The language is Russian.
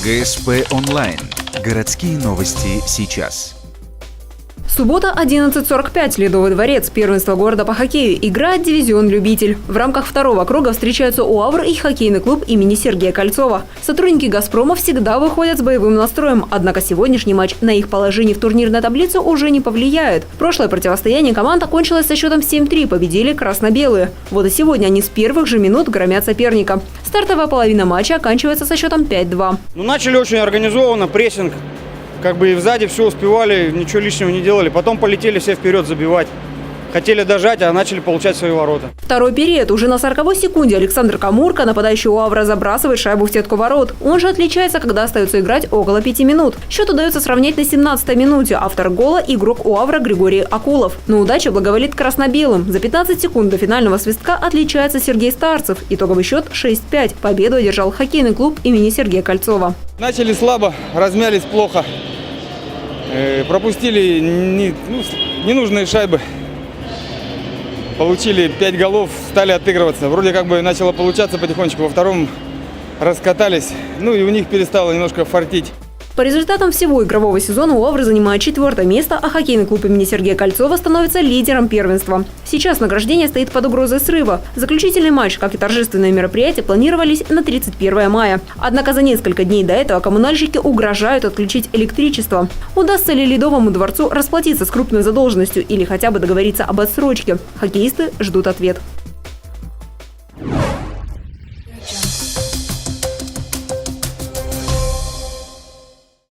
ГСП онлайн. Городские новости сейчас. Суббота, 11:45. Ледовый дворец. Первенство города по хоккею. Играет дивизион «Любитель». В рамках второго круга встречаются УАВР и хоккейный клуб имени Сергея Кольцова. Сотрудники «Газпрома» всегда выходят с боевым настроем. Однако сегодняшний матч на их положение в турнирной таблице уже не повлияет. Прошлое противостояние команд окончилось со счетом 7-3. Победили красно-белые. Вот и сегодня они с первых же минут громят соперника. Стартовая половина матча оканчивается со счетом 5-2. Начали очень организованно, прессинг. Как бы и сзади все успевали, ничего лишнего не делали. Потом полетели все вперед забивать. Хотели дожать, а начали получать свои ворота. Второй период. Уже на 40-й секунде Александр Камурка, нападающий УАВРа, забрасывает шайбу в сетку ворот. Он же отличается, когда остается играть около 5 минут. Счет удается сравнять на 17-й минуте. Автор гола – игрок УАВРа Григорий Акулов. Но удача благоволит красно-белым. За 15 секунд до финального свистка отличается Сергей Старцев. Итоговый счет 6-5. Победу одержал хоккейный клуб имени Сергея Кольцова. Начали слабо, размялись плохо. Пропустили ненужные шайбы. Получили 5 голов, стали отыгрываться. Вроде как бы начало получаться потихонечку. Во втором раскатались. И у них перестало немножко фартить. По результатам всего игрового сезона УАВР занимает 4-е место, а хоккейный клуб имени Сергея Кольцова становится лидером первенства. Сейчас награждение стоит под угрозой срыва. Заключительный матч, как и торжественные мероприятия, планировались на 31 мая. Однако за несколько дней до этого коммунальщики угрожают отключить электричество. Удастся ли Ледовому дворцу расплатиться с крупной задолженностью или хотя бы договориться об отсрочке? Хоккеисты ждут ответ.